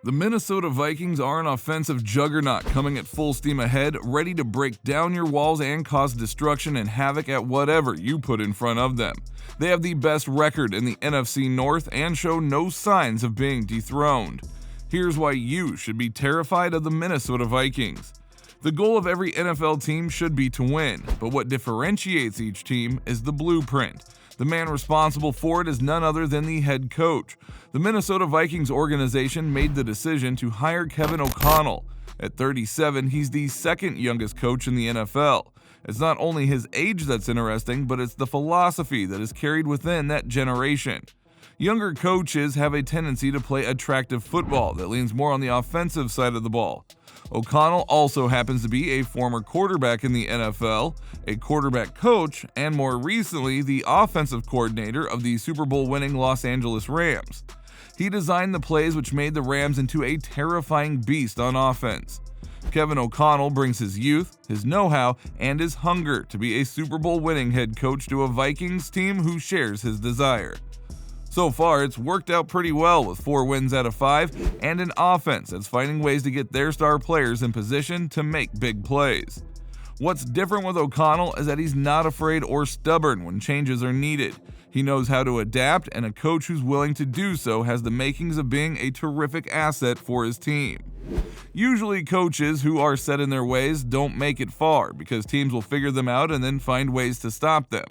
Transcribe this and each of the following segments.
The Minnesota Vikings are an offensive juggernaut coming at full steam ahead, ready to break down your walls and cause destruction and havoc at whatever you put in front of them. They have the best record in the NFC North and show no signs of being dethroned. Here's why you should be terrified of the Minnesota Vikings. The goal of every NFL team should be to win, but what differentiates each team is the blueprint. The man responsible for it is none other than the head coach. The Minnesota Vikings organization made the decision to hire Kevin O'Connell. At 37, he's the second youngest coach in the NFL. It's not only his age that's interesting, but it's the philosophy that is carried within that generation. Younger coaches have a tendency to play attractive football that leans more on the offensive side of the ball. O'Connell also happens to be a former quarterback in the NFL, a quarterback coach, and more recently, the offensive coordinator of the Superbowl-winning Los Angeles Rams. He designed the plays which made the Rams into a terrifying beast on offense. Kevin O'Connell brings his youth, his know-how, and his hunger to be a Super Bowl-winning head coach to a Vikings team who shares his desire. So far, it's worked out pretty well with 4 wins out of 5 and an offense that's finding ways to get their star players in position to make big plays. What's different with O'Connell is that he's not afraid or stubborn when changes are needed. He knows how to adapt, and a coach who's willing to do so has the makings of being a terrific asset for his team. Usually, coaches who are set in their ways don't make it far because teams will figure them out and then find ways to stop them.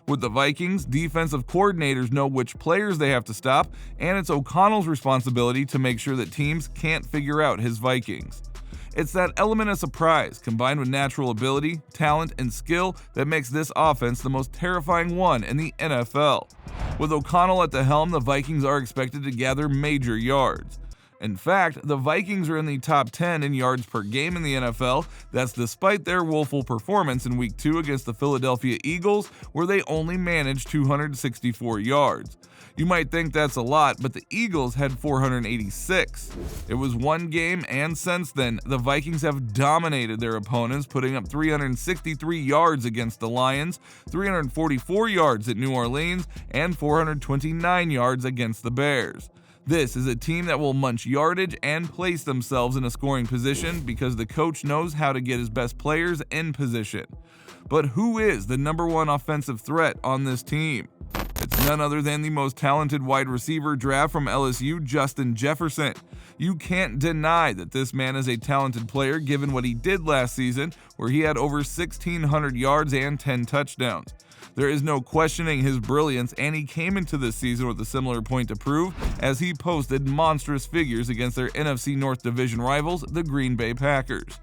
With the Vikings, defensive coordinators know which players they have to stop, and it's O'Connell's responsibility to make sure that teams can't figure out his Vikings. It's that element of surprise, combined with natural ability, talent, and skill that makes this offense the most terrifying one in the NFL. With O'Connell at the helm, the Vikings are expected to gather major yards. In fact, the Vikings are in the top 10 in yards per game in the NFL. That's despite their woeful performance in Week 2 against the Philadelphia Eagles, where they only managed 264 yards. You might think that's a lot, but the Eagles had 486. It was one game, and since then, the Vikings have dominated their opponents, putting up 363 yards against the Lions, 344 yards at New Orleans, and 429 yards against the Bears. This is a team that will munch yardage and place themselves in a scoring position because the coach knows how to get his best players in position. But who is the number one offensive threat on this team? It's none other than the most talented wide receiver draft from LSU, Justin Jefferson. You can't deny that this man is a talented player given what he did last season, where he had over 1,600 yards and 10 touchdowns. There is no questioning his brilliance, and he came into this season with a similar point to prove as he posted monstrous figures against their NFC North division rivals, the Green Bay Packers.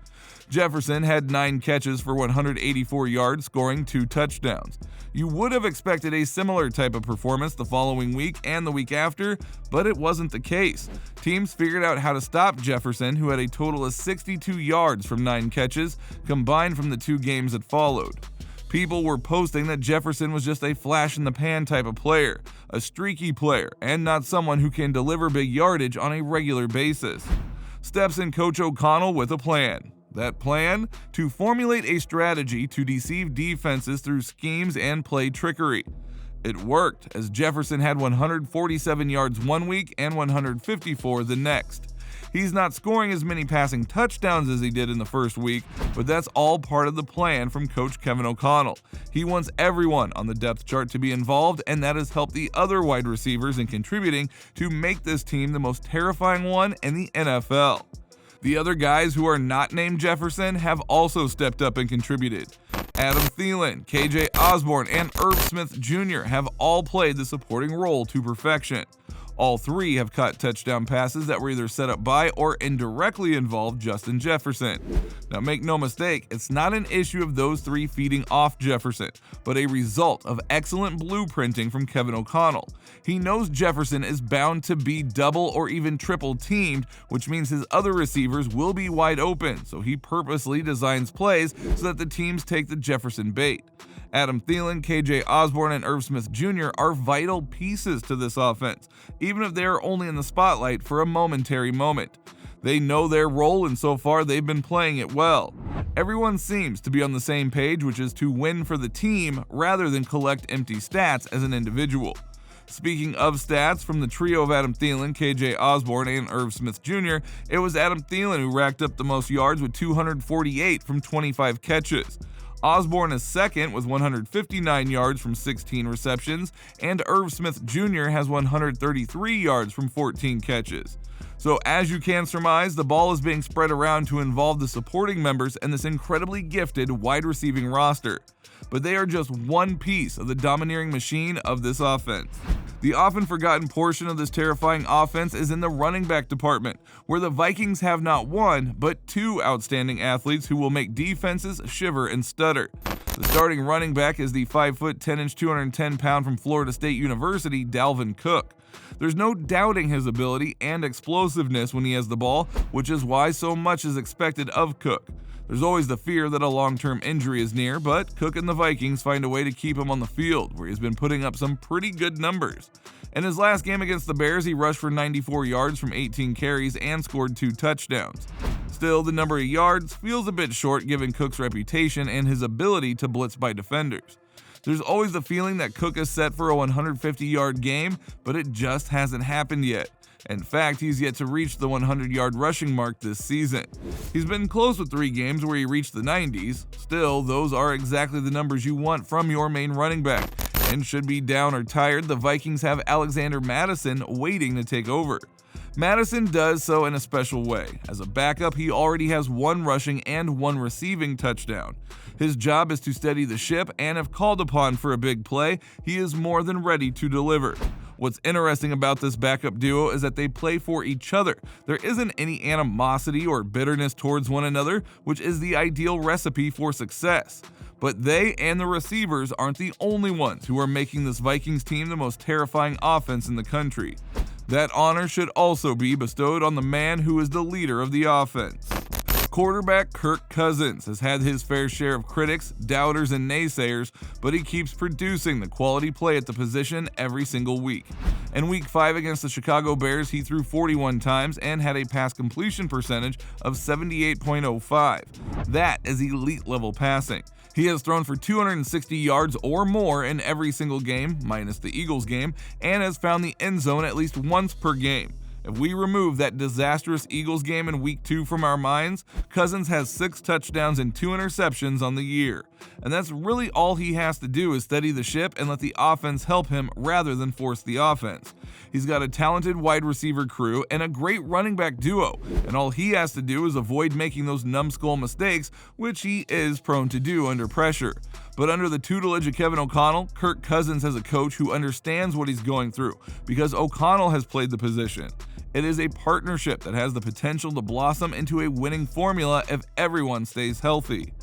Jefferson had 9 catches for 184 yards, scoring 2 touchdowns. You would have expected a similar type of performance the following week and the week after, but it wasn't the case. Teams figured out how to stop Jefferson, who had a total of 62 yards from 9 catches, combined from the 2 games that followed. People were posting that Jefferson was just a flash-in-the-pan type of player, a streaky player, and not someone who can deliver big yardage on a regular basis. Steps in Coach O'Connell with a plan. That plan? To formulate a strategy to deceive defenses through schemes and play trickery. It worked, as Jefferson had 147 yards one week and 154 the next. He's not scoring as many passing touchdowns as he did in the first week, but that's all part of the plan from Coach Kevin O'Connell. He wants everyone on the depth chart to be involved, and that has helped the other wide receivers in contributing to make this team the most terrifying one in the NFL. The other guys who are not named Jefferson have also stepped up and contributed. Adam Thielen, KJ Osborne, and Irv Smith Jr. have all played the supporting role to perfection. All 3 have caught touchdown passes that were either set up by or indirectly involved Justin Jefferson. Now make no mistake, it's not an issue of those 3 feeding off Jefferson, but a result of excellent blueprinting from Kevin O'Connell. He knows Jefferson is bound to be double or even triple teamed, which means his other receivers will be wide open, so he purposely designs plays so that the teams take the Jefferson bait. Adam Thielen, KJ Osborne, and Irv Smith Jr. are vital pieces to this offense, even if they are only in the spotlight for a momentary moment. They know their role, and so far they've been playing it well. Everyone seems to be on the same page, which is to win for the team rather than collect empty stats as an individual. Speaking of stats, from the trio of Adam Thielen, KJ Osborne, and Irv Smith Jr., it was Adam Thielen who racked up the most yards with 248 from 25 catches. Osborne is second with 159 yards from 16 receptions, and Irv Smith Jr. has 133 yards from 14 catches. So as you can surmise, the ball is being spread around to involve the supporting members and this incredibly gifted wide receiving roster. But they are just one piece of the domineering machine of this offense. The often forgotten portion of this terrifying offense is in the running back department, where the Vikings have not one, but two outstanding athletes who will make defenses shiver and stutter. The starting running back is the 5'10", 210-pound from Florida State University, Delvin Cook. There's no doubting his ability and explosiveness when he has the ball, which is why so much is expected of Cook. There's always the fear that a long-term injury is near, but Cook and the Vikings find a way to keep him on the field, where he's been putting up some pretty good numbers. In his last game against the Bears, he rushed for 94 yards from 18 carries and scored 2 touchdowns. Still, the number of yards feels a bit short given Cook's reputation and his ability to blitz by defenders. There's always the feeling that Cook is set for a 150-yard game, but it just hasn't happened yet. In fact, he's yet to reach the 100-yard rushing mark this season. He's been close with 3 games where he reached the 90s. Still, those are exactly the numbers you want from your main running back. And should be down or tired, the Vikings have Alexander Mattison waiting to take over. Mattison does so in a special way. As a backup, he already has 1 rushing and 1 receiving touchdown. His job is to steady the ship, and if called upon for a big play, he is more than ready to deliver. What's interesting about this backup duo is that they play for each other. There isn't any animosity or bitterness towards one another, which is the ideal recipe for success. But they and the receivers aren't the only ones who are making this Vikings team the most terrifying offense in the country. That honor should also be bestowed on the man who is the leader of the offense. Quarterback Kirk Cousins has had his fair share of critics, doubters, and naysayers, but he keeps producing the quality play at the position every single week. In Week 5 against the Chicago Bears, he threw 41 times and had a pass completion percentage of 78.05. That is elite level passing. He has thrown for 260 yards or more in every single game, minus the Eagles game, and has found the end zone at least once per game. If we remove that disastrous Eagles game in Week 2 from our minds, Cousins has 6 touchdowns and 2 interceptions on the year. And that's really all he has to do is steady the ship and let the offense help him rather than force the offense. He's got a talented wide receiver crew and a great running back duo, and all he has to do is avoid making those numbskull mistakes, which he is prone to do under pressure. But under the tutelage of Kevin O'Connell, Kirk Cousins has a coach who understands what he's going through, because O'Connell has played the position. It is a partnership that has the potential to blossom into a winning formula if everyone stays healthy.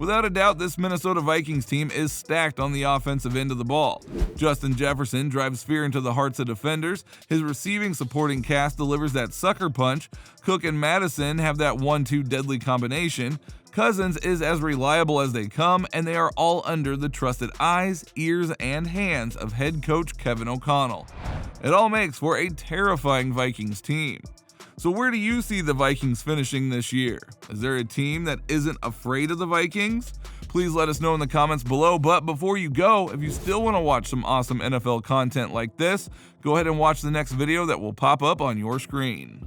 Without a doubt, this Minnesota Vikings team is stacked on the offensive end of the ball. Justin Jefferson drives fear into the hearts of defenders, his receiving supporting cast delivers that sucker punch, Cook and Mattison have that 1-2 deadly combination, Cousins is as reliable as they come, and they are all under the trusted eyes, ears, and hands of head coach Kevin O'Connell. It all makes for a terrifying Vikings team. So where do you see the Vikings finishing this year? Is there a team that isn't afraid of the Vikings? Please let us know in the comments below, but before you go, if you still want to watch some awesome NFL content like this, go ahead and watch the next video that will pop up on your screen.